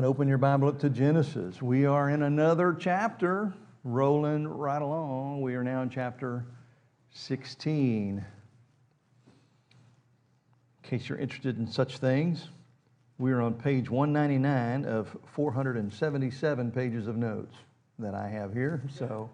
right, open your Bible up to Genesis. We are in another chapter, rolling right along. We are now in chapter 16. In case you're interested in such things, we are on page 199 of 477 pages of notes that I have here. So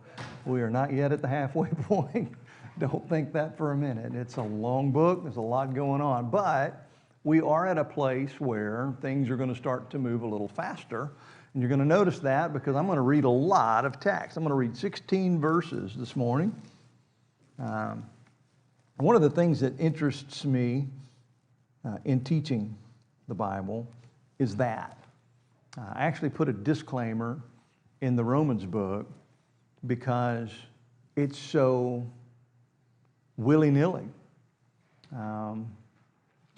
we are not yet at the halfway point. Don't think that for a minute. It's a long book. There's a lot going on. But we are at a place where things are going to start to move a little faster. And you're going to notice that because I'm going to read a lot of text. I'm going to read 16 verses this morning. One of the things that interests me in teaching the Bible is that. I actually put a disclaimer in the Romans book because it's so willy-nilly.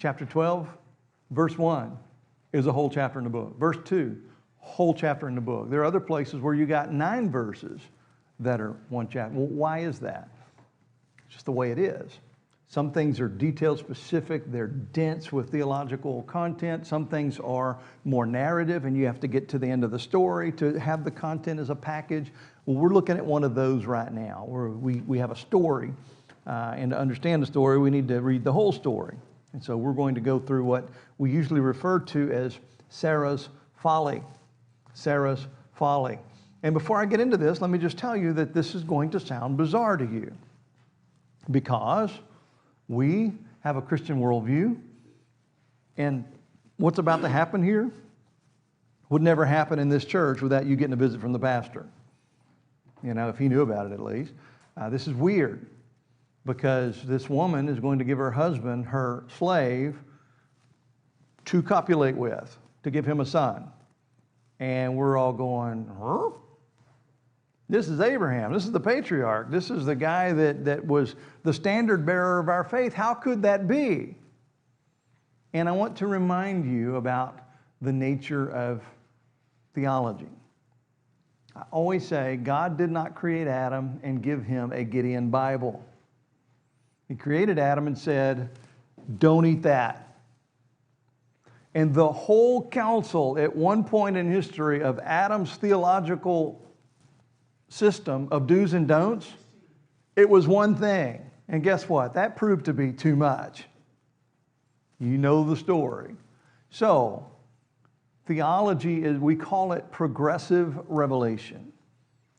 Chapter 12, verse 1 is a whole chapter in the book. Verse 2, whole chapter in the book. There are other places where you got 9 verses that are one chapter. Well, why is that? It's just the way it is. Some things are detail specific. They're dense with theological content. Some things are more narrative, and you have to get to the end of the story to have the content as a package. Well, we're looking at one of those right now, where we have a story, and to understand the story, we need to read the whole story. And so we're going to go through what we usually refer to as Sarah's folly. Sarah's folly. And before I get into this, let me just tell you that this is going to sound bizarre to you because we have a Christian worldview, and what's about to happen here would never happen in this church without you getting a visit from the pastor. You know, if he knew about it at least. This is weird because this woman is going to give her husband, her slave, to copulate with, to give him a son. And we're all going, huh? This is Abraham. This is the patriarch. This is the guy that was the standard bearer of our faith. How could that be? And I want to remind you about the nature of theology. I always say God did not create Adam and give him a Gideon Bible. He created Adam and said, don't eat that. And the whole counsel at one point in history of Adam's theological system of do's and don'ts, it was one thing. And guess what? That proved to be too much. You know the story. So, theology is, we call it progressive revelation.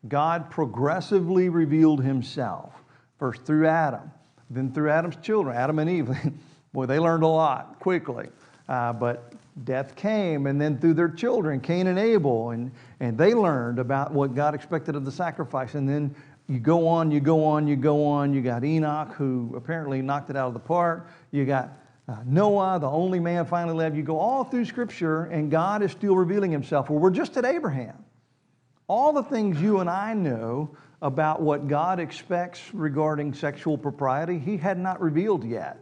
God progressively revealed himself, first through Adam, then through Adam's children, Adam and Eve. Boy, they learned a lot quickly. But death came, and then through their children, Cain and Abel, and they learned about what God expected of the sacrifice. And then you go on, you go on, you go on. You got Enoch, who apparently knocked it out of the park. You got Noah, the only man finally lived. You go all through Scripture, and God is still revealing himself. Well, we're just at Abraham. All the things you and I know about what God expects regarding sexual propriety, he had not revealed yet.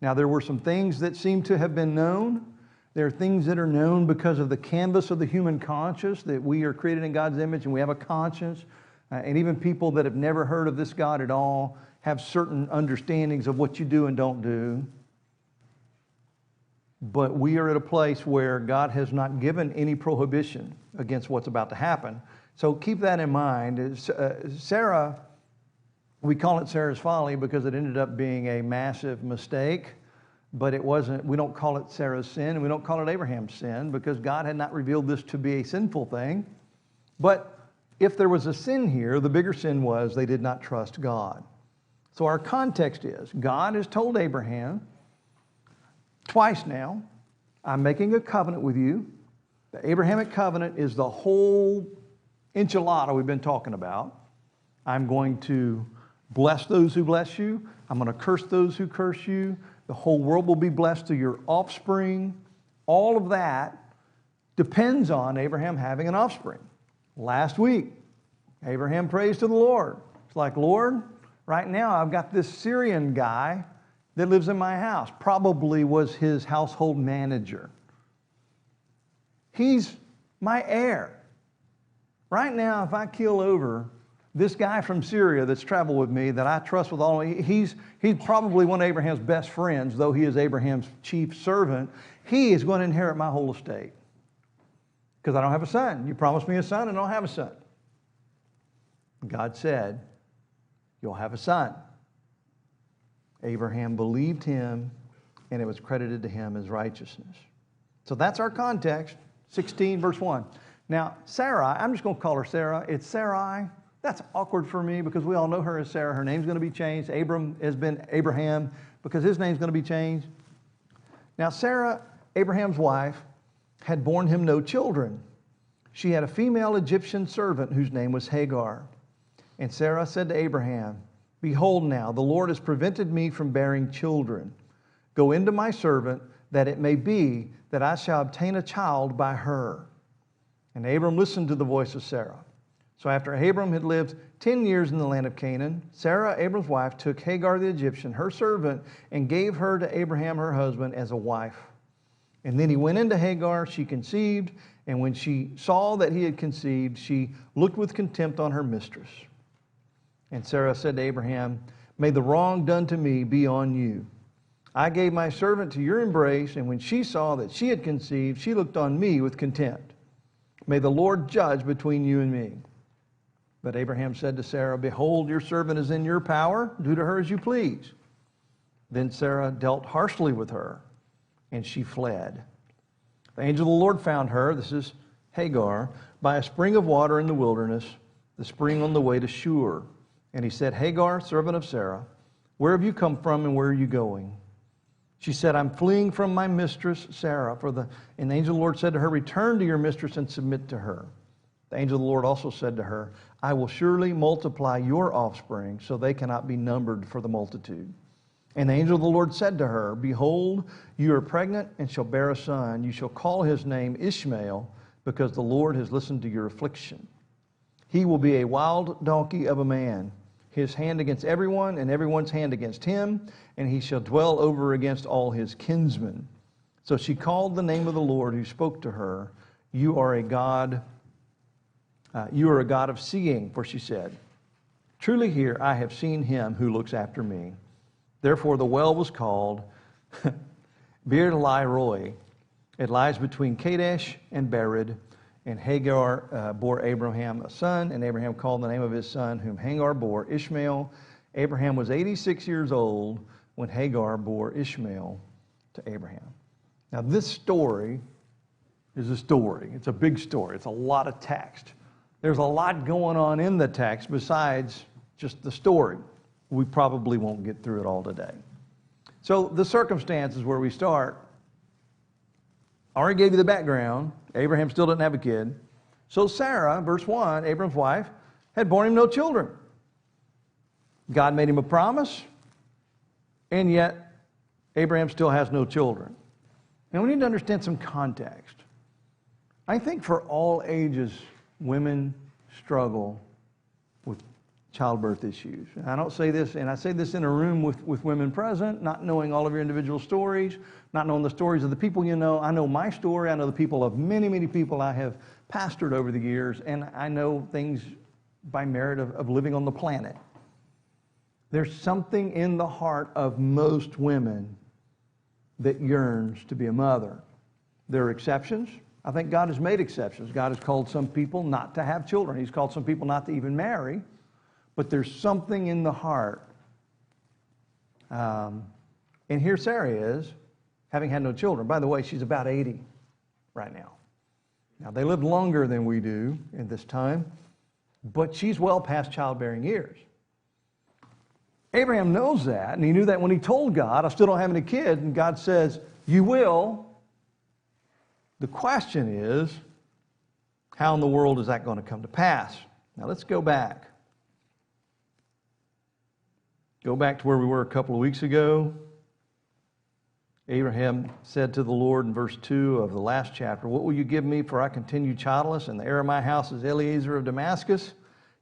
Now, there were some things that seem to have been known. There are things that are known because of the canvas of the human conscience, that we are created in God's image and we have a conscience. And even people that have never heard of this God at all have certain understandings of what you do and don't do. But we are at a place where God has not given any prohibition against what's about to happen. So keep that in mind. Sarah, we call it Sarah's folly because it ended up being a massive mistake, but it wasn't. We don't call it Sarah's sin, and we don't call it Abraham's sin because God had not revealed this to be a sinful thing. But if there was a sin here, the bigger sin was they did not trust God. So our context is God has told Abraham twice now, I'm making a covenant with you. The Abrahamic covenant is the whole enchilada we've been talking about. I'm going to bless those who bless you. I'm going to curse those who curse you. The whole world will be blessed through your offspring. All of that depends on Abraham having an offspring. Last week, Abraham prays to the Lord. It's like, Lord, right now I've got this Syrian guy that lives in my house. Probably was his household manager. He's my heir. Right now, if I kill over this guy from Syria that's traveled with me that I trust with all, he's probably one of Abraham's best friends, though he is Abraham's chief servant. He is going to inherit my whole estate. because I don't have a son. You promised me a son and I don't have a son. God said, you'll have a son. Abraham believed him, and it was credited to him as righteousness. So that's our context, 16 verse 1. Now, Sarai, I'm just going to call her Sarah. It's Sarai. That's awkward for me because we all know her as Sarah. Her name's going to be changed. Abram has been Abraham because his name's going to be changed. Now, Sarah, Abraham's wife, had borne him no children. She had a female Egyptian servant whose name was Hagar. And Sarah said to Abraham, behold now, the Lord has prevented me from bearing children. Go into my servant, that it may be that I shall obtain a child by her. And Abram listened to the voice of Sarah. So after Abram had lived 10 years in the land of Canaan, Sarah, Abram's wife, took Hagar the Egyptian, her servant, and gave her to Abraham, her husband, as a wife. And then he went into Hagar, she conceived, and when she saw that he had conceived, she looked with contempt on her mistress. And Sarah said to Abraham, may the wrong done to me be on you. I gave my servant to your embrace, and when she saw that she had conceived, she looked on me with contempt. May the Lord judge between you and me. But Abraham said to Sarah, behold, your servant is in your power. Do to her as you please. Then Sarah dealt harshly with her, and she fled. The angel of the Lord found her, this is Hagar, by a spring of water in the wilderness, the spring on the way to Shur. And he said, Hagar, servant of Sarah, where have you come from and where are you going? She said, I'm fleeing from my mistress, Sarah. And the angel of the Lord said to her, return to your mistress and submit to her. The angel of the Lord also said to her, I will surely multiply your offspring, so they cannot be numbered for the multitude. And the angel of the Lord said to her, behold, you are pregnant and shall bear a son. You shall call his name Ishmael, because the Lord has listened to your affliction. He will be a wild donkey of a man, his hand against everyone, and everyone's hand against him, and he shall dwell over against all his kinsmen. So she called the name of the Lord who spoke to her, you are a God of seeing, for she said, truly here I have seen him who looks after me. Therefore the well was called Bir Lai Roi. It lies between Kadesh and Bered. And Hagar bore Abraham a son, and Abraham called the name of his son, whom Hagar bore, Ishmael. Abraham was 86 years old when Hagar bore Ishmael to Abraham. Now, this story is a story. It's a big story. It's a lot of text. There's a lot going on in the text besides just the story. We probably won't get through it all today. So the circumstances where we start, I already gave you the background. Abraham still didn't have a kid. So Sarah, verse 1, Abram's wife, had borne him no children. God made him a promise, and yet Abraham still has no children. And we need to understand some context. I think for all ages, women struggle with childbirth issues. And I don't say this, and I say this in a room with women present, not knowing all of your individual stories, not knowing the stories of the people you know. I know my story. I know the people of many, many people I have pastored over the years, and I know things by merit of living on the planet. There's something in the heart of most women that yearns to be a mother. There are exceptions. I think God has made exceptions. God has called some people not to have children. He's called some people not to even marry. But there's something in the heart. And here Sarah is, having had no children. By the way, she's about 80 right now. Now, they lived longer than we do in this time, but she's well past childbearing years. Abraham knows that, and he knew that when he told God, I still don't have any kids, and God says, you will. The question is, how in the world is that going to come to pass? Now, let's go back. Go back to where we were a couple of weeks ago. Abraham said to the Lord in verse 2 of the last chapter, what will you give me, for I continue childless, and the heir of my house is Eliezer of Damascus?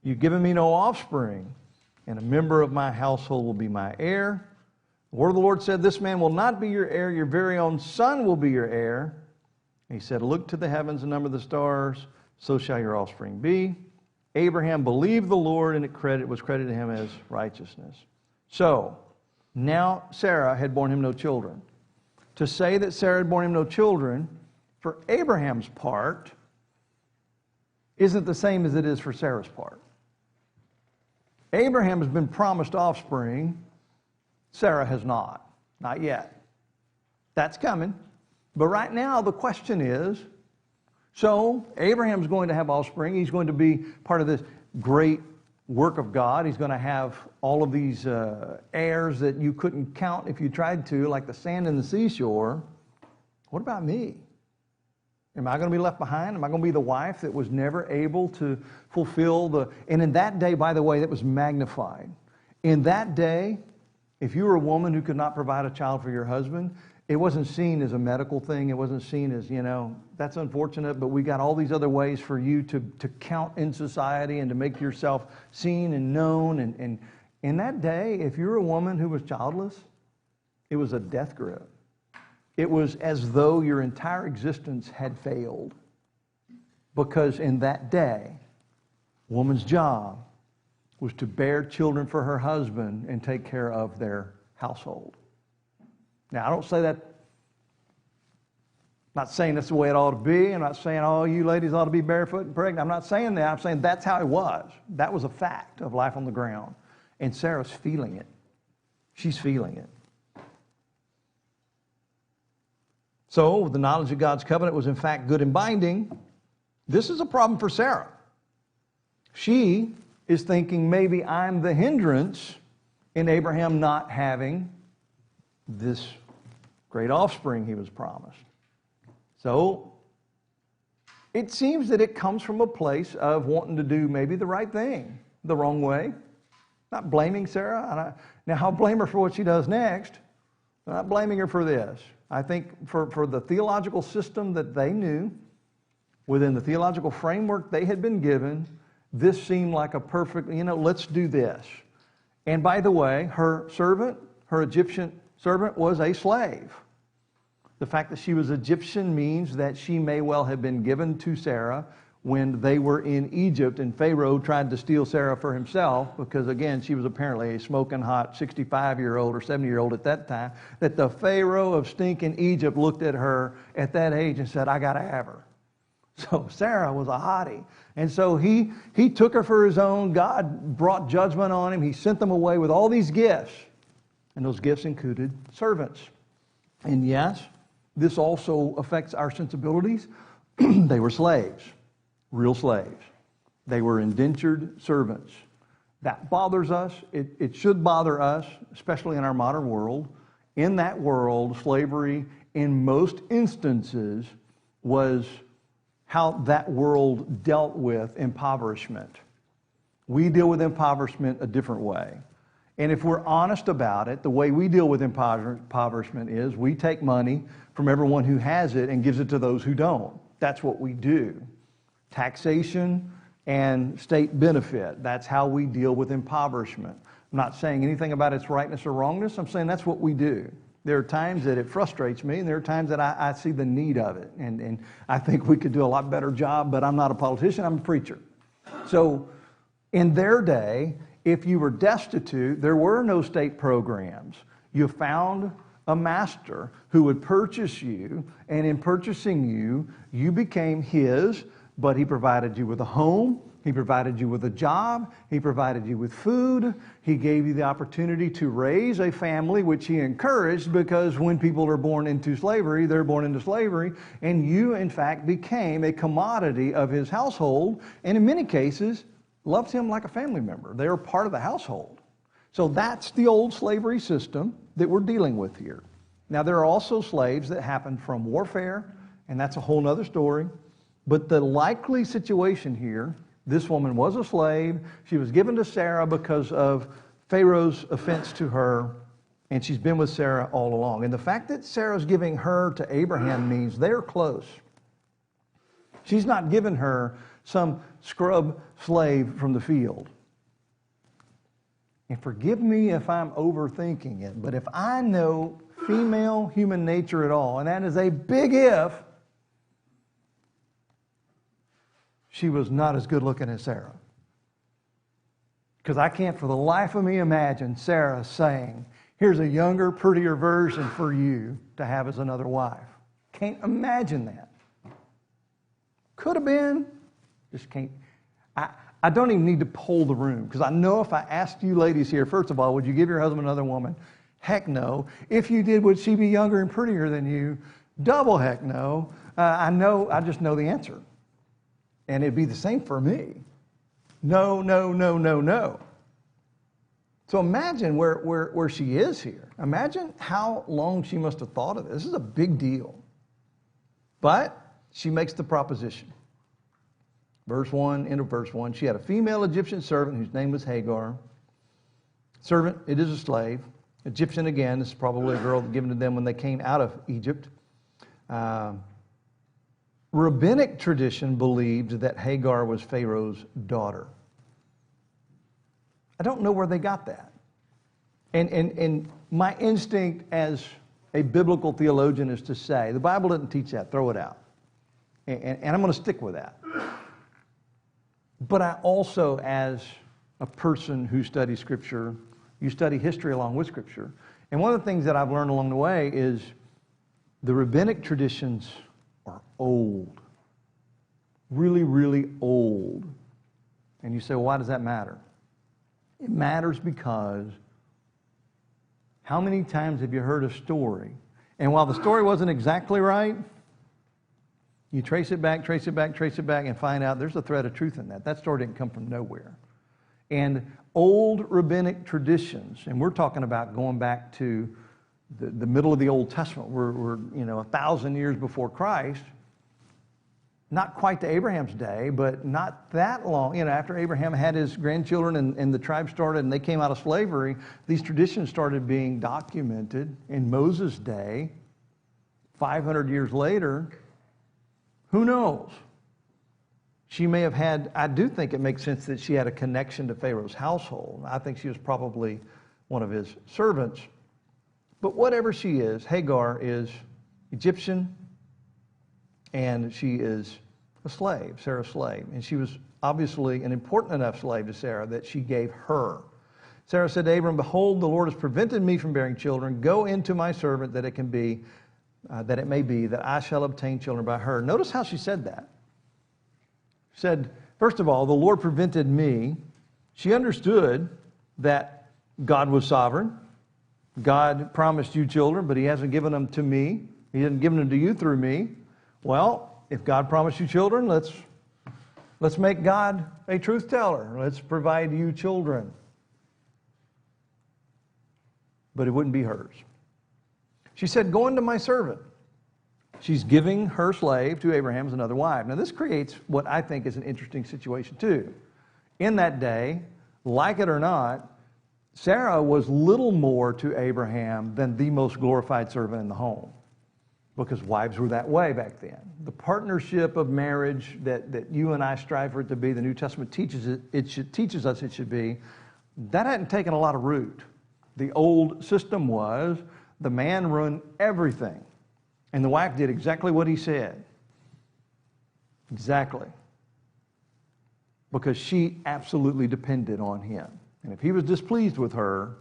You've given me no offspring, and a member of my household will be my heir. The word of the Lord said, this man will not be your heir, your very own son will be your heir. And he said, look to the heavens and number the stars, so shall your offspring be. Abraham believed the Lord, and it was credited to him as righteousness. So, now Sarah had borne him no children. To say that Sarah had borne him no children, for Abraham's part, isn't the same as it is for Sarah's part. Abraham has been promised offspring. Sarah has not. Not yet. That's coming. But right now, the question is, so Abraham's going to have offspring. He's going to be part of this great work of God. He's going to have all of these heirs that you couldn't count if you tried to, like the sand in the seashore. What about me? Am I going to be left behind? Am I going to be the wife that was never able to fulfill the... And in that day, by the way, that was magnified. In that day, if you were a woman who could not provide a child for your husband, it wasn't seen as a medical thing. It wasn't seen as, that's unfortunate, but we got all these other ways for you to count in society and to make yourself seen and known. And in that day, if you were a woman who was childless, it was a death grip. It was as though your entire existence had failed. Because in that day, a woman's job was to bear children for her husband and take care of their household. Now, I don't say that, I'm not saying that's the way it ought to be. I'm not saying, oh, you ladies ought to be barefoot and pregnant. I'm not saying that. I'm saying that's how it was. That was a fact of life on the ground. And Sarah's feeling it. She's feeling it. So, the knowledge of God's covenant was in fact good and binding. This is a problem for Sarah. She is thinking maybe I'm the hindrance in Abraham not having this great offspring he was promised. So, it seems that it comes from a place of wanting to do maybe the right thing, the wrong way. Not blaming Sarah. Now, I'll blame her for what she does next. I'm not blaming her for this. I think for the theological system that they knew, within the theological framework they had been given, this seemed like a perfect, let's do this. And by the way, her Egyptian servant was a slave. The fact that she was Egyptian means that she may well have been given to Sarah when they were in Egypt and Pharaoh tried to steal Sarah for himself, because again, she was apparently a smoking hot 65-year-old or 70-year-old at that time, that the Pharaoh of stinking Egypt looked at her at that age and said, I got to have her. So Sarah was a hottie. And so he took her for his own. God brought judgment on him. He sent them away with all these gifts. And those gifts included servants. And yes, this also affects our sensibilities. They were slaves. Real slaves. They were indentured servants. That bothers us. It should bother us, especially in our modern world. In that world, slavery, in most instances, was how that world dealt with impoverishment. We deal with impoverishment a different way. And if we're honest about it, the way we deal with impoverishment is we take money from everyone who has it and gives it to those who don't. That's what we do. Taxation and state benefit. That's how we deal with impoverishment. I'm not saying anything about its rightness or wrongness. I'm saying that's what we do. There are times that it frustrates me, and there are times that I see the need of it. And I think we could do a lot better job, but I'm not a politician, I'm a preacher. So in their day, if you were destitute, there were no state programs. You found a master who would purchase you, and in purchasing you, you became his. But he provided you with a home, he provided you with a job, he provided you with food, he gave you the opportunity to raise a family, which he encouraged, because when people are born into slavery, they're born into slavery, and you, in fact, became a commodity of his household, and in many cases, loved him like a family member. They are part of the household. So that's the old slavery system that we're dealing with here. Now, there are also slaves that happened from warfare, and that's a whole other story. But the likely situation here, this woman was a slave. She was given to Sarah because of Pharaoh's offense to her, and she's been with Sarah all along. And the fact that Sarah's giving her to Abraham means they're close. She's not giving her some scrub slave from the field. And forgive me if I'm overthinking it, but if I know female human nature at all, and that is a big if, she was not as good looking as Sarah. Because I can't for the life of me imagine Sarah saying, here's a younger, prettier version for you to have as another wife. Can't imagine that. Could have been. Just can't. I don't even need to poll the room, because I know if I asked you ladies here, first of all, would you give your husband another woman? Heck no. If you did, would she be younger and prettier than you? Double heck no. I just know the answer. And it'd be the same for me. No, no, no, no, no. So imagine where she is here. Imagine how long she must have thought of this. This is a big deal. But she makes the proposition. Verse 1, end of verse 1. She had a female Egyptian servant whose name was Hagar. Servant, it is a slave. Egyptian, again, this is probably a girl given to them when they came out of Egypt. Rabbinic tradition believed that Hagar was Pharaoh's daughter. I don't know where they got that. And my instinct as a biblical theologian is to say, the Bible doesn't teach that, throw it out. And I'm going to stick with that. But I also, as a person who studies Scripture, you study history along with Scripture. And one of the things that I've learned along the way is the rabbinic traditions are old. Really, really old. And you say, well, why does that matter? It matters because how many times have you heard a story? And while the story wasn't exactly right, you trace it back, and find out there's a thread of truth in that. That story didn't come from nowhere. And old rabbinic traditions, and we're talking about going back to the middle of the Old Testament. We're 1,000 years before Christ. Not quite to Abraham's day, but not that long. After Abraham had his grandchildren and the tribe started and they came out of slavery, these traditions started being documented in Moses' day. 500 years later, who knows? She may have had, I do think it makes sense that she had a connection to Pharaoh's household. I think she was probably one of his servants. But whatever she is, Hagar is Egyptian, and she is a slave, Sarah's slave. And she was obviously an important enough slave to Sarah that she gave her. Sarah said to Abram, behold, the Lord has prevented me from bearing children. Go into my servant that it may be that I shall obtain children by her. Notice how she said that. She said, first of all, the Lord prevented me. She understood that God was sovereign. God promised you children, but he hasn't given them to me. He hasn't given them to you through me. Well, if God promised you children, let's make God a truth teller. Let's provide you children. But it wouldn't be hers. She said, go into my servant. She's giving her slave to Abraham as another wife. Now, this creates what I think is an interesting situation, too. In that day, like it or not, Sarah was little more to Abraham than the most glorified servant in the home, because wives were that way back then. The partnership of marriage that you and I strive for it to be, the New Testament teaches us it should be, that hadn't taken a lot of root. The old system was the man run everything, and the wife did exactly what he said. Exactly. Because she absolutely depended on him. And if he was displeased with her,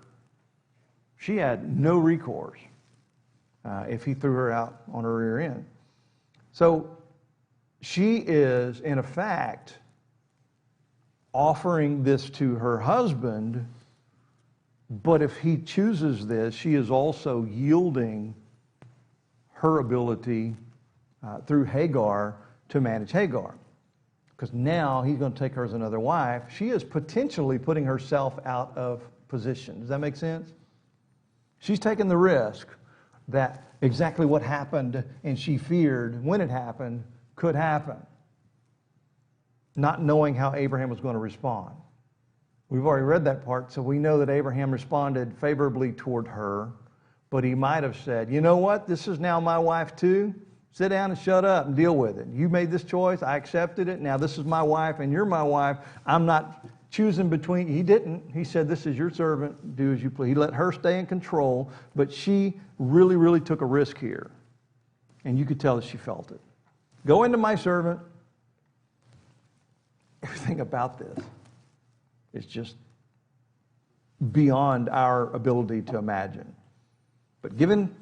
she had no recourse if he threw her out on her rear end. So she is, in effect, offering this to her husband, but if he chooses this, she is also yielding her ability through Hagar to manage Hagar. Because now he's going to take her as another wife. She is potentially putting herself out of position. Does that make sense? She's taking the risk that exactly what happened and she feared when it happened could happen, not knowing how Abraham was going to respond. We've already read that part, so we know that Abraham responded favorably toward her, but he might have said, you know what, this is now my wife too. Sit down and shut up and deal with it. You made this choice. I accepted it. Now this is my wife and you're my wife. I'm not choosing between. He didn't. He said, this is your servant. Do as you please. He let her stay in control, but she really, really took a risk here. And you could tell that she felt it. Go into my servant. Everything about this is just beyond our ability to imagine. But given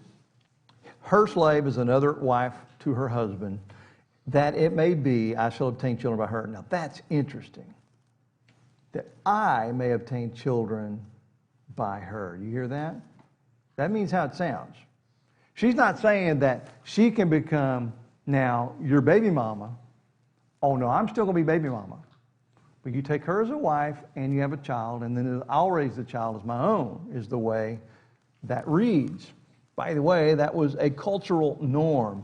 her slave as another wife to her husband, that it may be I shall obtain children by her. Now that's interesting. That I may obtain children by her. You hear that? That means how it sounds. She's not saying that she can become now your baby mama. Oh no, I'm still going to be baby mama. But you take her as a wife and you have a child, and then I'll raise the child as my own, is the way that reads. By the way, that was a cultural norm.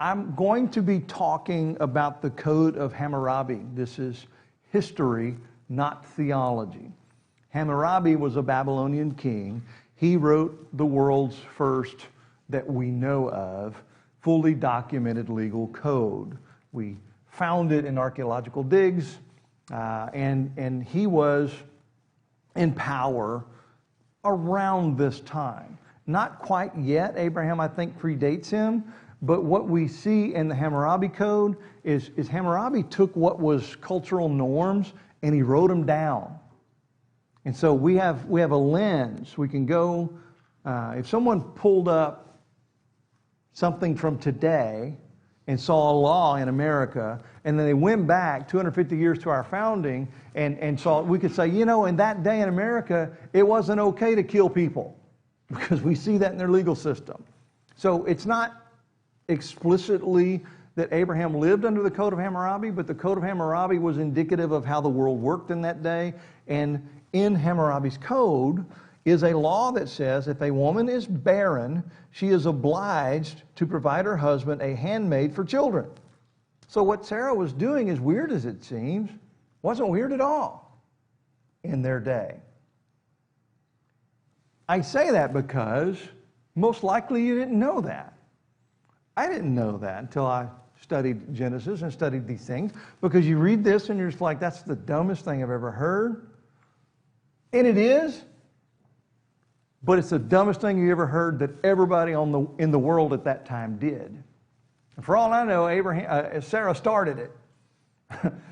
I'm going to be talking about the Code of Hammurabi. This is history, not theology. Hammurabi was a Babylonian king. He wrote the world's first, that we know of, fully documented legal code. We found it in archaeological digs, and he was in power around this time. Not quite yet. Abraham, I think, predates him. But what we see in the Hammurabi Code is Hammurabi took what was cultural norms and he wrote them down. And so we have a lens. We can go, if someone pulled up something from today and saw a law in America, and then they went back 250 years to our founding and saw, we could say, in that day in America, it wasn't okay to kill people because we see that in their legal system. So it's not explicitly that Abraham lived under the Code of Hammurabi, but the Code of Hammurabi was indicative of how the world worked in that day. And in Hammurabi's code is a law that says if a woman is barren, she is obliged to provide her husband a handmaid for children. So what Sarah was doing, as weird as it seems, wasn't weird at all in their day. I say that because most likely you didn't know that. I didn't know that until I studied Genesis and studied these things, because you read this and you're just like, that's the dumbest thing I've ever heard. And it is, but it's the dumbest thing you ever heard that everybody in the world at that time did. And for all I know, Sarah started it.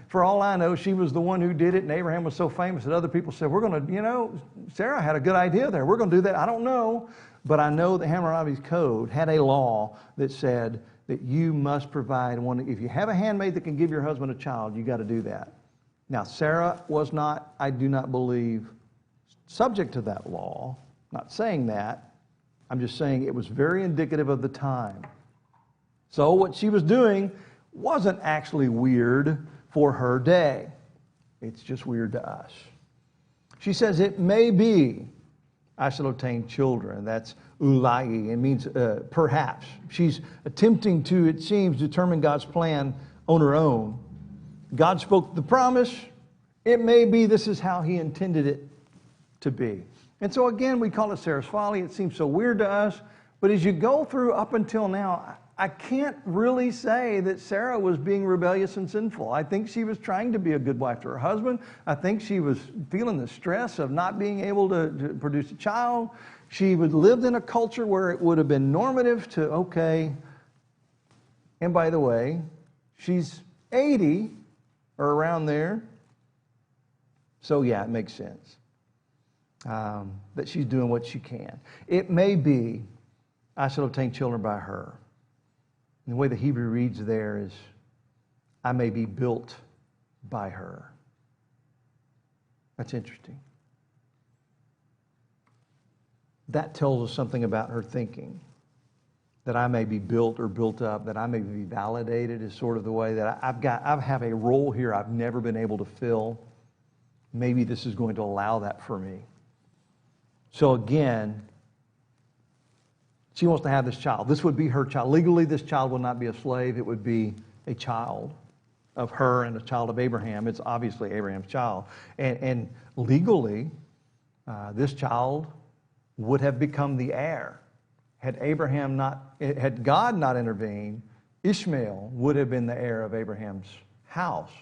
For all I know, she was the one who did it, and Abraham was so famous that other people said, we're going to, Sarah had a good idea there. We're going to do that. I don't know. But I know that Hammurabi's code had a law that said that you must provide one. If you have a handmaid that can give your husband a child, you got to do that. Now, Sarah was not, I do not believe, subject to that law. I'm not saying that. I'm just saying it was very indicative of the time. So what she was doing wasn't actually weird for her day. It's just weird to us. She says, it may be I shall obtain children. That's ulai. It means perhaps. She's attempting to, it seems, determine God's plan on her own. God spoke the promise. It may be this is how he intended it to be. And so again, we call it Sarah's folly. It seems so weird to us. But as you go through up until now, I can't really say that Sarah was being rebellious and sinful. I think she was trying to be a good wife to her husband. I think she was feeling the stress of not being able to produce a child. She lived in a culture where it would have been normative to, okay, and by the way, she's 80 or around there. So yeah, it makes sense that she's doing what she can. It may be I shall obtain children by her. And the way the Hebrew reads there is, I may be built by her. That's interesting. That tells us something about her thinking. That I may be built or built up, that I may be validated is sort of the way that I have a role here I've never been able to fill. Maybe this is going to allow that for me. So again, she wants to have this child. This would be her child. Legally, this child would not be a slave. It would be a child of her and a child of Abraham. It's obviously Abraham's child. And legally, this child would have become the heir. Had God not intervened, Ishmael would have been the heir of Abraham's house.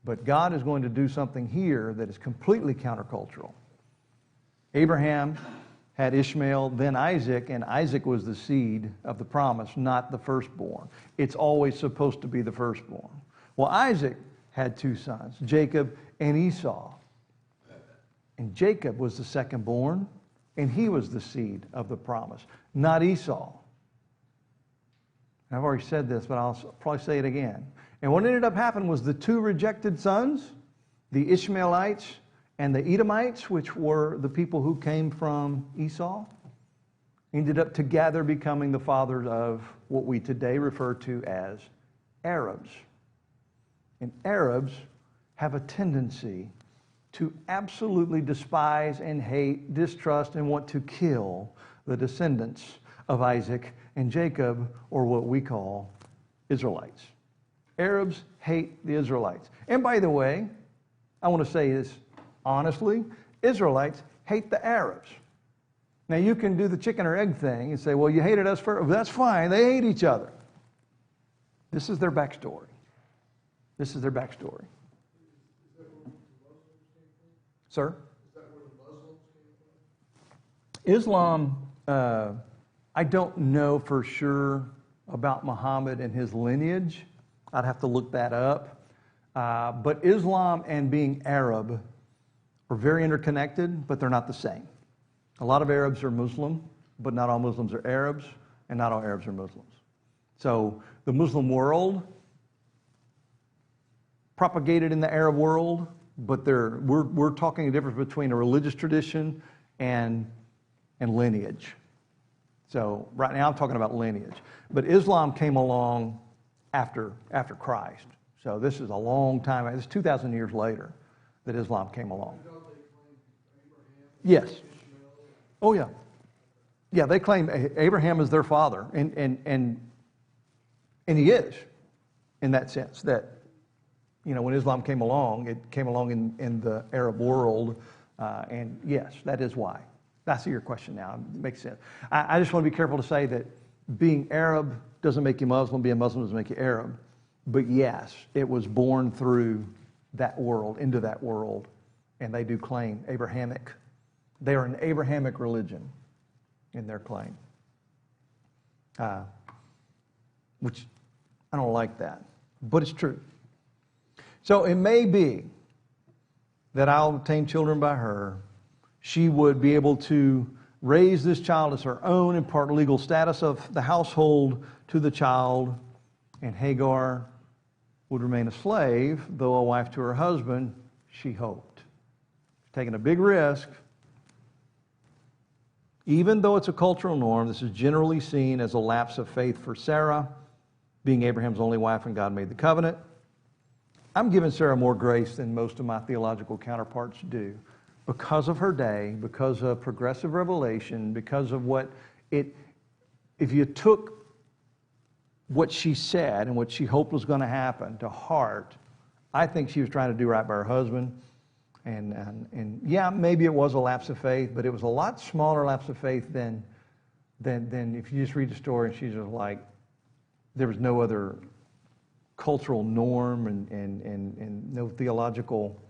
But God is going to do something here that is completely countercultural. Abraham had Ishmael, then Isaac, and Isaac was the seed of the promise, not the firstborn. It's always supposed to be the firstborn. Well, Isaac had two sons, Jacob and Esau. And Jacob was the secondborn, and he was the seed of the promise, not Esau. And I've already said this, but I'll probably say it again. And what ended up happening was the two rejected sons, the Ishmaelites and the Edomites, which were the people who came from Esau, ended up together becoming the fathers of what we today refer to as Arabs. And Arabs have a tendency to absolutely despise and hate, distrust, and want to kill the descendants of Isaac and Jacob, or what we call Israelites. Arabs hate the Israelites. And by the way, I want to say this honestly, Israelites hate the Arabs. Now you can do the chicken or egg thing and say, well, you hated us first. Well, that's fine. They hate each other. This is their backstory. This is their backstory. Sir? Is that where the Muslims came from? Islam, I don't know for sure about Muhammad and his lineage. I'd have to look that up. But Islam and being Arab are very interconnected, but they're not the same. A lot of Arabs are Muslim, but not all Muslims are Arabs, and not all Arabs are Muslims. So the Muslim world propagated in the Arab world, but we're talking a difference between a religious tradition and lineage. So right now I'm talking about lineage. But Islam came along after Christ. So this is a long time. It's 2,000 years later that Islam came along. Yes. Oh yeah. Yeah, they claim Abraham is their father, and he is, in that sense, that, you know, when Islam came along, it came along in the Arab world, and yes, that is why. That's your question now. It makes sense. I just want to be careful to say that being Arab doesn't make you Muslim, being Muslim doesn't make you Arab. But yes, it was born through that world, into that world, and they do claim Abrahamic. They are an Abrahamic religion in their claim, which I don't like that, but it's true. So it may be that I'll obtain children by her. She would be able to raise this child as her own, impart legal status of the household to the child, and Hagar would remain a slave, though a wife to her husband, she hoped. Taking a big risk. Even though it's a cultural norm, this is generally seen as a lapse of faith for Sarah, being Abraham's only wife when God made the covenant. I'm giving Sarah more grace than most of my theological counterparts do because of her day, because of progressive revelation, because of what it, if you took what she said and what she hoped was going to happen to heart, I think she was trying to do right by her husband. And yeah, maybe it was a lapse of faith, but it was a lot smaller lapse of faith than if you just read the story and she's just like, there was no other cultural norm and no theological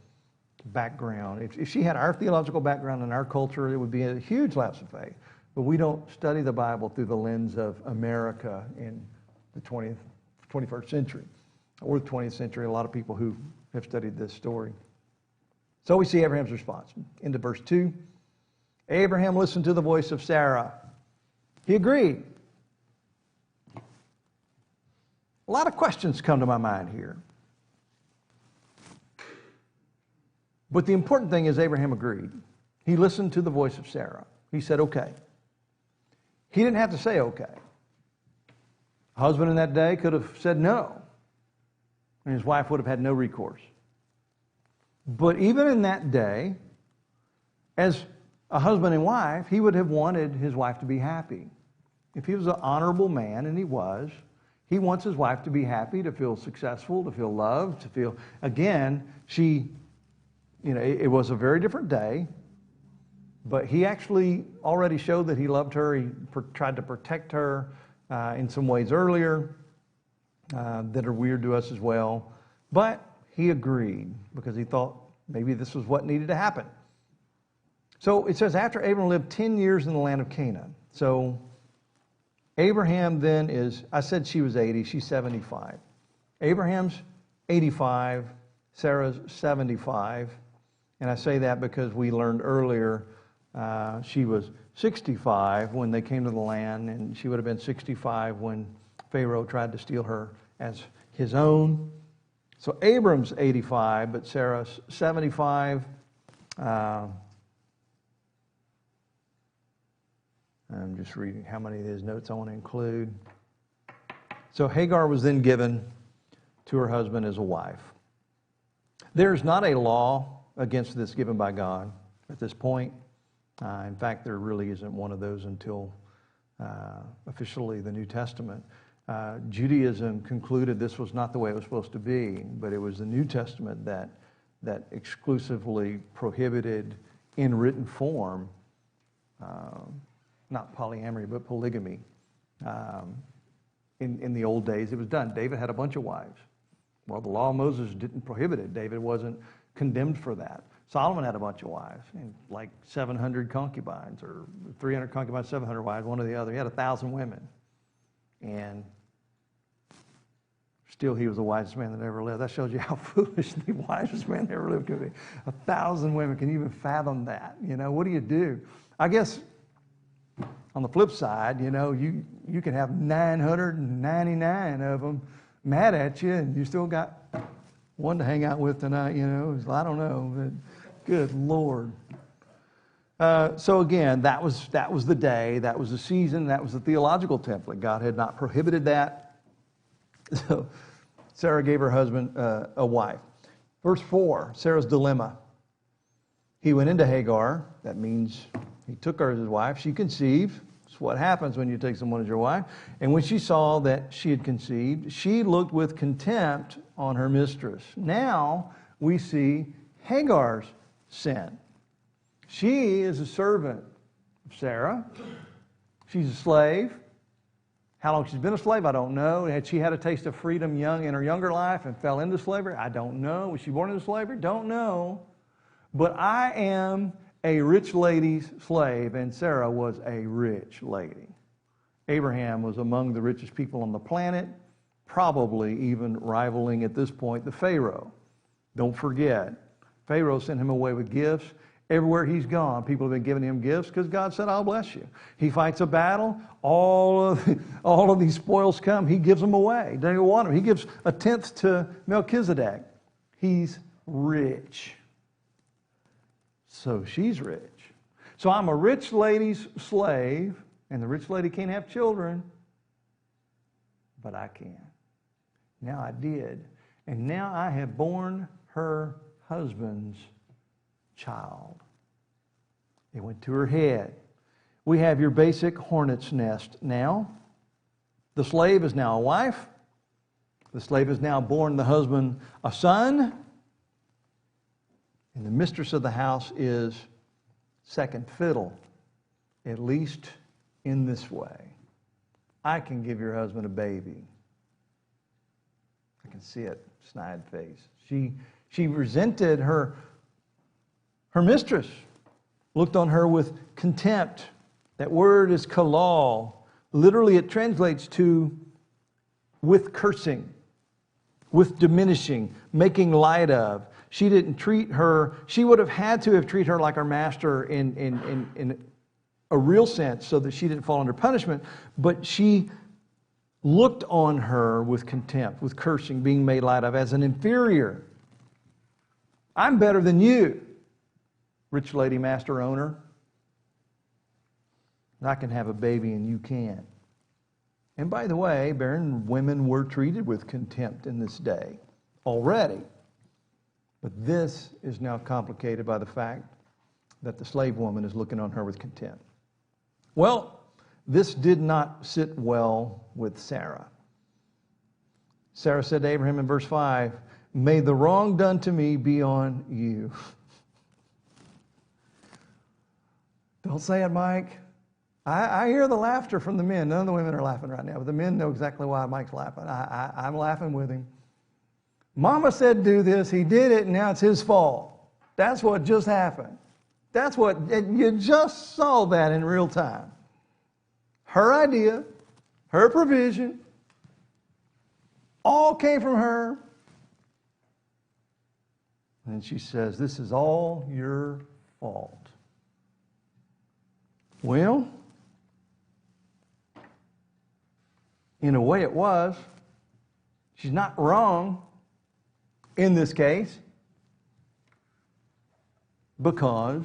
background. If she had our theological background and our culture, it would be a huge lapse of faith. But we don't study the Bible through the lens of America in the 21st century or the 20th century. A lot of people who have studied this story. So we see Abraham's response. Into verse 2. Abraham listened to the voice of Sarah. He agreed. A lot of questions come to my mind here. But the important thing is Abraham agreed. He listened to the voice of Sarah. He said, okay. He didn't have to say okay. A husband in that day could have said no, and his wife would have had no recourse. But even in that day, as a husband and wife, he would have wanted his wife to be happy. If he was an honorable man, and he was, he wants his wife to be happy, to feel successful, to feel loved, to feel, again, it was a very different day, but he actually already showed that he loved her. He tried to protect her in some ways earlier that are weird to us as well. But he agreed because he thought maybe this was what needed to happen. So it says, after Abraham lived 10 years in the land of Canaan. So Abraham then is, I said she was 80, she's 75. Abraham's 85, Sarah's 75. And I say that because we learned earlier she was 65 when they came to the land, and she would have been 65 when Pharaoh tried to steal her as his own. So Abram's 85, but Sarah's 75. I'm just reading how many of his notes I want to include. So Hagar was then given to her husband as a wife. There's not a law against this given by God at this point. In fact, there really isn't one of those until officially the New Testament. Judaism concluded this was not the way it was supposed to be, but it was the New Testament that exclusively prohibited in written form, not polyamory, but polygamy. In the old days, it was done. David had a bunch of wives. Well, the law of Moses didn't prohibit it. David wasn't condemned for that. Solomon had a bunch of wives, and like 700 concubines, or 300 concubines, 700 wives, one or the other. He had 1,000 women. And still, he was the wisest man that ever lived. That shows you how foolish the wisest man that ever lived could be. 1,000 women. Can you even fathom that? What do you do? I guess on the flip side, you can have 999 of them mad at you, and you still got one to hang out with tonight, I don't know, but good Lord. So again, that was the day, that was the season, that was the theological template. God had not prohibited that. So Sarah gave her husband a wife. Verse 4, Sarah's dilemma. He went into Hagar. That means he took her as his wife. She conceived. It's what happens when you take someone as your wife. And when she saw that she had conceived, she looked with contempt on her mistress. Now we see Hagar's sin. She is a servant of Sarah. She's a slave. How long she's been a slave, I don't know. Had she had a taste of freedom in her younger life and fell into slavery? I don't know. Was she born into slavery? Don't know. But I am a rich lady's slave, and Sarah was a rich lady. Abraham was among the richest people on the planet, probably even rivaling at this point the Pharaoh. Don't forget, Pharaoh sent him away with gifts. Everywhere he's gone, people have been giving him gifts because God said, I'll bless you. He fights a battle, all of these spoils come, he gives them away. Doesn't even want them. He gives a tenth to Melchizedek. He's rich. So she's rich. So I'm a rich lady's slave, and the rich lady can't have children, but I can. Now I did. And now I have borne her husband's child. It went to her head. We have your basic hornet's nest now. The slave is now a wife. The slave has now borne the husband a son. And the mistress of the house is second fiddle, at least in this way. I can give your husband a baby. I can see it, snide face. She resented her mistress, looked on her with contempt. That word is kalal. Literally, it translates to with cursing, with diminishing, making light of. She didn't treat her, she would have had to have treated her like her master in a real sense so that she didn't fall under punishment, but she looked on her with contempt, with cursing, being made light of as an inferior. I'm better than you, rich lady, master, owner. I can have a baby and you can't. And by the way, barren women were treated with contempt in this day already. But this is now complicated by the fact that the slave woman is looking on her with contempt. Well, this did not sit well with Sarah. Sarah said to Abraham in verse 5, "May the wrong done to me be on you." Don't say it, Mike. I hear the laughter from the men. None of the women are laughing right now, but the men know exactly why Mike's laughing. I'm laughing with him. Mama said do this, he did it, and now it's his fault. That's what just happened. You just saw that in real time. Her idea, her provision, all came from her. And she says, this is all your fault. Well, In a way it was. She's not wrong in this case because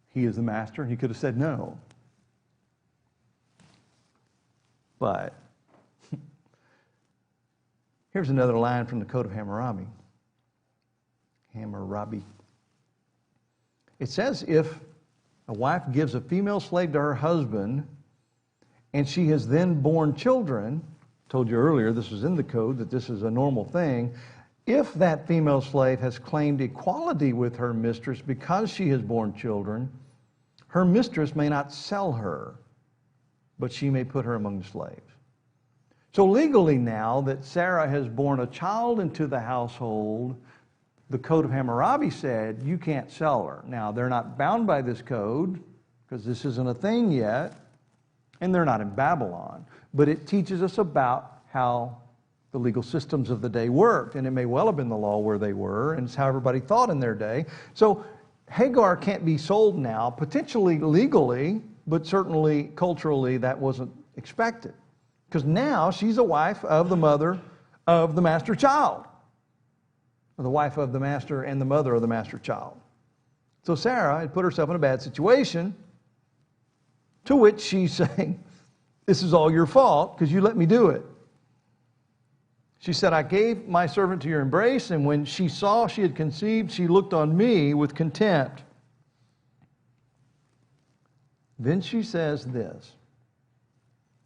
he is the master and he could have said no. But here's another line from the Code of Hammurabi. Hammurabi. It says if a wife gives a female slave to her husband and she has then borne children, told you earlier this was in the code that this is a normal thing, if that female slave has claimed equality with her mistress because she has borne children, her mistress may not sell her, but she may put her among the slaves. So legally now that Sarah has borne a child into the household, the Code of Hammurabi said you can't sell her. Now, they're not bound by this code because this isn't a thing yet, and they're not in Babylon. But it teaches us about how the legal systems of the day worked, and it may well have been the law where they were, and it's how everybody thought in their day. So Hagar can't be sold now, potentially legally, but certainly culturally that wasn't expected. Because now she's a wife of the mother of the master child. Or the wife of the master and the mother of the master child. So Sarah had put herself in a bad situation, to which she's saying, this is all your fault because you let me do it. She said, I gave my servant to your embrace, and when she saw she had conceived, she looked on me with contempt. Then she says this,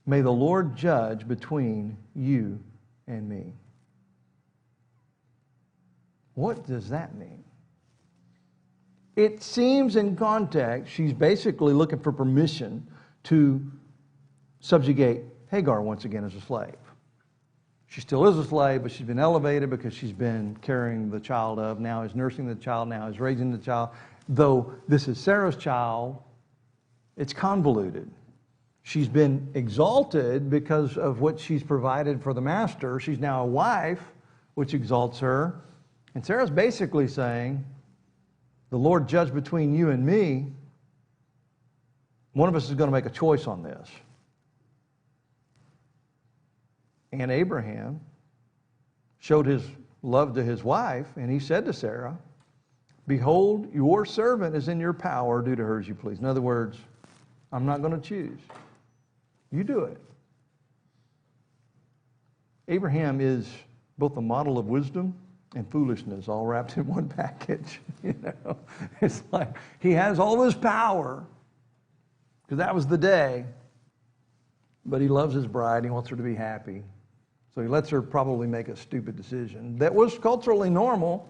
may the Lord judge between you and me. What does that mean? It seems in context, she's basically looking for permission to subjugate Hagar once again as a slave. She still is a slave, but she's been elevated because she's been carrying the child of, now is nursing the child, now is raising the child. Though this is Sarah's child, it's convoluted. She's been exalted because of what she's provided for the master. She's now a wife, which exalts her. And Sarah's basically saying, the Lord judge between you and me. One of us is going to make a choice on this. And Abraham showed his love to his wife, and he said to Sarah, behold, your servant is in your power, do to her as you please. In other words, I'm not going to choose. You do it. Abraham is both a model of wisdom and foolishness all wrapped in one package. You know, it's like he has all this power because that was the day, but he loves his bride. He wants her to be happy. So he lets her probably make a stupid decision that was culturally normal.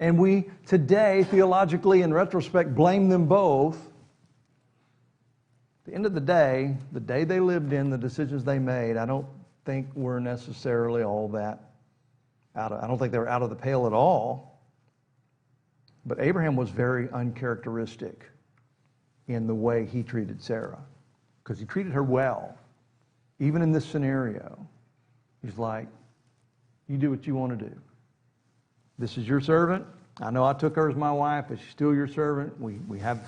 And we today, theologically, in retrospect, blame them both. At the end of the day they lived in, the decisions they made, I don't think were necessarily all that I don't think they were out of the pale at all. But Abraham was very uncharacteristic in the way he treated Sarah, because he treated her well. Even in this scenario, he's like, you do what you want to do. This is your servant. I know I took her as my wife, but she's still your servant. We have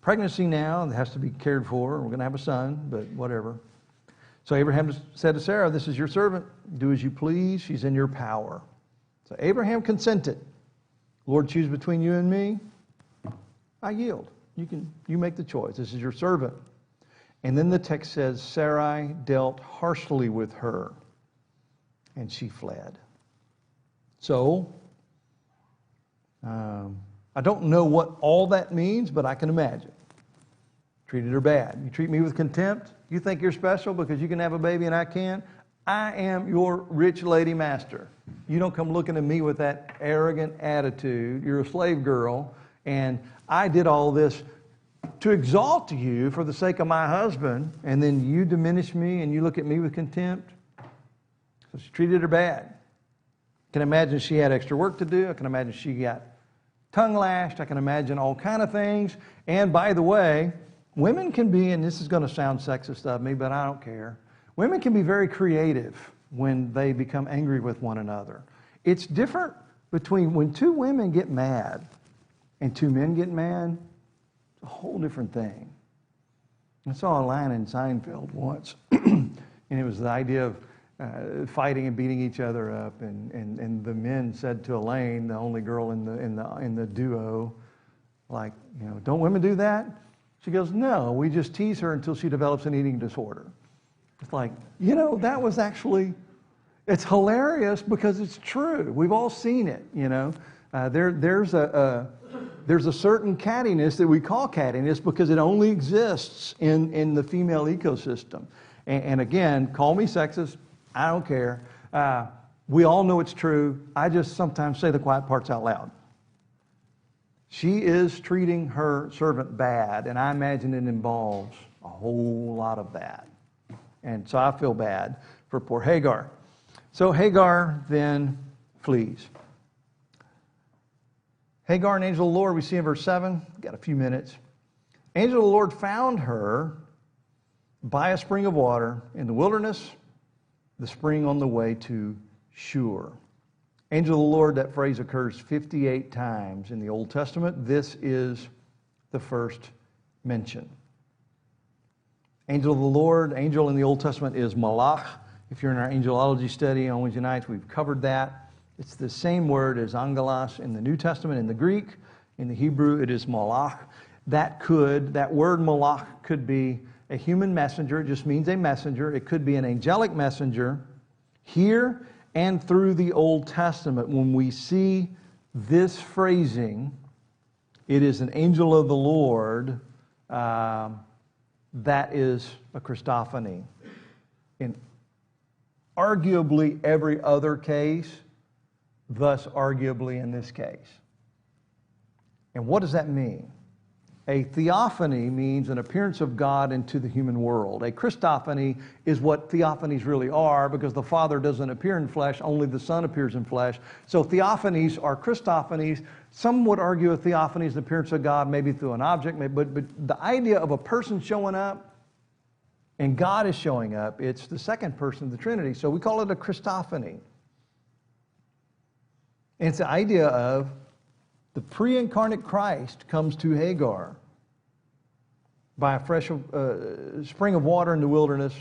pregnancy now that has to be cared for. We're going to have a son, but whatever. So Abraham said to Sarah, this is your servant. Do as you please. She's in your power. So Abraham consented. Lord, choose between you and me. I yield. You make the choice. This is your servant. And then the text says, Sarai dealt harshly with her, and she fled. So, I don't know what all that means, but I can imagine. Treated her bad. You treat me with contempt? You think you're special because you can have a baby and I can't? I am your rich lady master. You don't come looking at me with that arrogant attitude. You're a slave girl, and I did all this to exalt you for the sake of my husband, and then you diminish me and you look at me with contempt? So she treated her bad. I can imagine she had extra work to do. I can imagine she got tongue lashed. I can imagine all kind of things. And by the way, women can be, and this is going to sound sexist of me, but I don't care. Women can be very creative when they become angry with one another. It's different between when two women get mad and two men get mad. It's a whole different thing. I saw a line in Seinfeld once, and it was the idea of fighting and beating each other up, and the men said to Elaine, the only girl in the duo, like, don't women do that? She goes, no, we just tease her until she develops an eating disorder. It's like, that was actually, it's hilarious because it's true. We've all seen it, There's a certain cattiness that we call cattiness because it only exists in the female ecosystem. And again, call me sexist, I don't care. We all know it's true. I just sometimes say the quiet parts out loud. She is treating her servant bad, and I imagine it involves a whole lot of that. And so I feel bad for poor Hagar. So Hagar then flees. Hagar, an angel of the Lord, we see in verse 7. Got a few minutes. Angel of the Lord found her by a spring of water in the wilderness, the spring on the way to Shur. Angel of the Lord, that phrase occurs 58 times in the Old Testament. This is the first mention. Angel of the Lord, angel in the Old Testament is malach. If you're in our angelology study on Wednesday nights, we've covered that. It's the same word as angelos in the New Testament. In the Greek, in the Hebrew, it is malach. That word malach could be a human messenger. It just means a messenger. It could be an angelic messenger. Here and through the Old Testament, when we see this phrasing, it is an angel of the Lord. That is a Christophany. In arguably every other case, thus arguably in this case. And what does that mean? A theophany means an appearance of God into the human world. A Christophany is what theophanies really are, because the Father doesn't appear in flesh, only the Son appears in flesh. So theophanies are Christophanies. Some would argue a theophany is the appearance of God, maybe through an object, but the idea of a person showing up and God is showing up, it's the second person of the Trinity. So we call it a Christophany. And it's the idea of the pre-incarnate Christ comes to Hagar by a fresh spring of water in the wilderness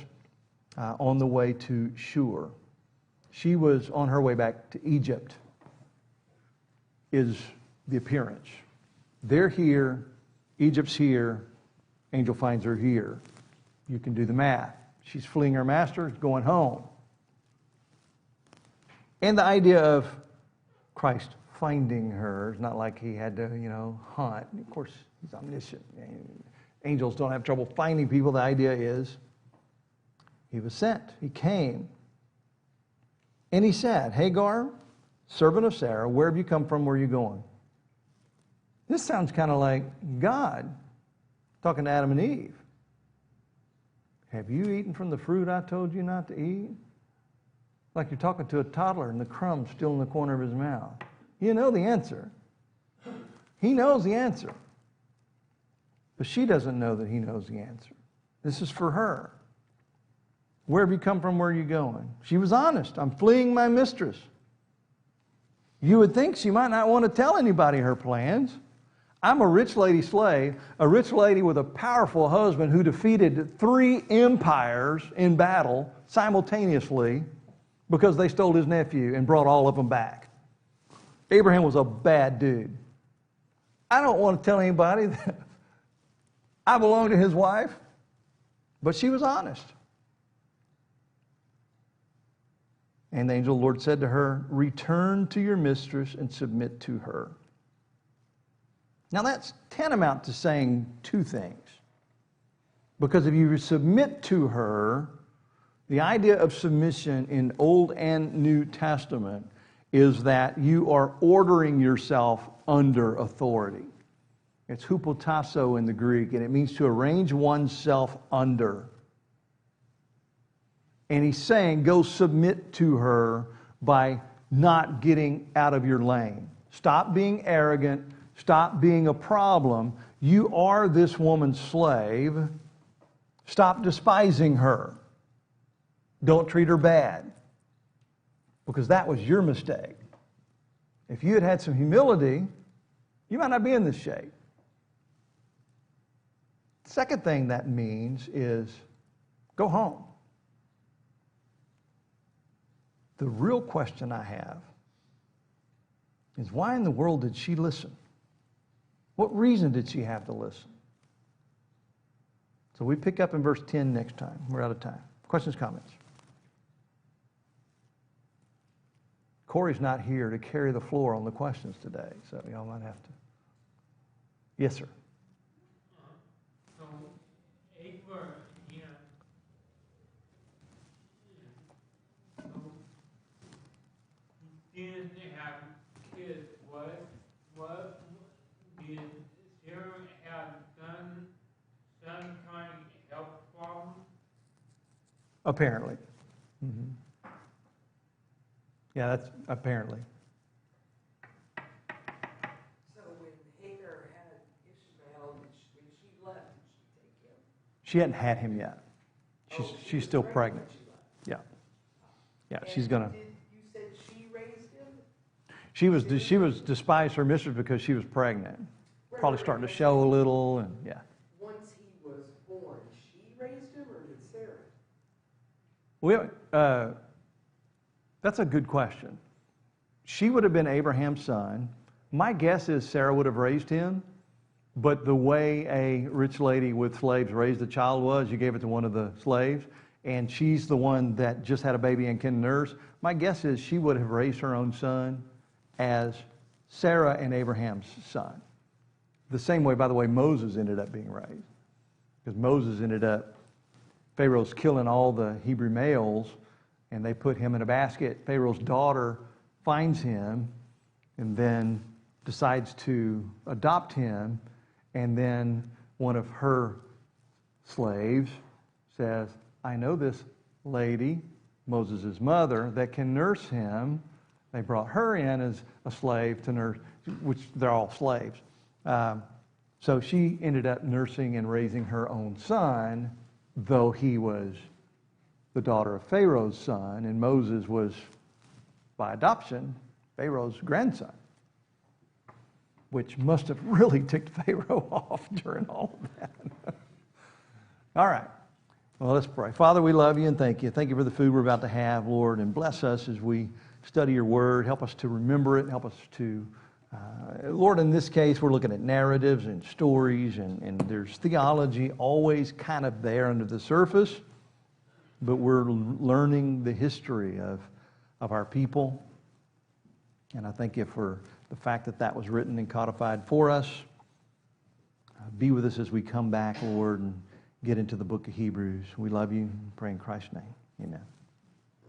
on the way to Shur. She was on her way back to Egypt, is the appearance. They're here, Egypt's here, angel finds her here. You can do the math. She's fleeing her master, going home. And the idea of Christ finding her is not like he had to, hunt. Of course, he's omniscient. Angels don't have trouble finding people. The idea is he was sent. He came. And he said, Hagar, servant of Sarah, where have you come from? Where are you going? This sounds kind of like God talking to Adam and Eve. Have you eaten from the fruit I told you not to eat? Like you're talking to a toddler and the crumb's still in the corner of his mouth. You know the answer. He knows the answer. But she doesn't know that he knows the answer. This is for her. Where have you come from? Where are you going? She was honest. I'm fleeing my mistress. You would think she might not want to tell anybody her plans. I'm a rich lady slave, a rich lady with a powerful husband who defeated 3 empires in battle simultaneously because they stole his nephew and brought all of them back. Abraham was a bad dude. I don't want to tell anybody that I belong to his wife, but she was honest. And the angel of the Lord said to her, return to your mistress and submit to her. Now that's tantamount to saying 2 things. Because if you submit to her, the idea of submission in Old and New Testament is that you are ordering yourself under authority. It's hupotasso in the Greek, and it means to arrange oneself under. And he's saying, go submit to her by not getting out of your lane. Stop being arrogant. Stop being a problem. You are this woman's slave. Stop despising her. Don't treat her bad. Because that was your mistake. If you had had some humility, you might not be in this shape. Second thing that means is go home. The real question I have is why in the world did she listen? What reason did she have to listen? So we pick up in verse 10 next time. We're out of time. Questions, comments? Corey's not here to carry the floor on the questions today, so y'all might have to. Yes, sir. So, Abraham, so he didn't have kids. What did Sarah have done some kind of health problem? Apparently. Mm-hmm. Yeah, that's apparently. So when Hagar had Ishmael, when she left, did she take him? She hadn't had him yet. She's still pregnant. When she left. Yeah. Yeah, And she's gonna. You said she raised him? She was despised her mistress because she was pregnant. Probably starting to show a little, and yeah. Once he was born, she raised him, or did Sarah? Well, that's a good question. She would have been Abraham's son. My guess is Sarah would have raised him, but the way a rich lady with slaves raised a child was, you gave it to one of the slaves, and she's the one that just had a baby and can nurse. My guess is she would have raised her own son as Sarah and Abraham's son. The same way, by the way, Moses ended up being raised. Because Moses ended up, Pharaoh's killing all the Hebrew males, and they put him in a basket. Pharaoh's daughter finds him and then decides to adopt him. And then one of her slaves says, I know this lady, Moses' mother, that can nurse him. They brought her in as a slave to nurse, which they're all slaves. So she ended up nursing and raising her own son, though he was the daughter of Pharaoh's son, and Moses was, by adoption, Pharaoh's grandson, which must have really ticked Pharaoh off during all of that. All right. Well, let's pray. Father, we love you and thank you. Thank you for the food we're about to have, Lord, and bless us as we study your word. Help us to remember it. Help us to, Lord, in this case, we're looking at narratives and stories, and there's theology always kind of there under the surface, but we're learning the history of our people. And I thank you for the fact that that was written and codified for us. Be with us as we come back, Lord, and get into the book of Hebrews. We love you. Pray in Christ's name. Amen.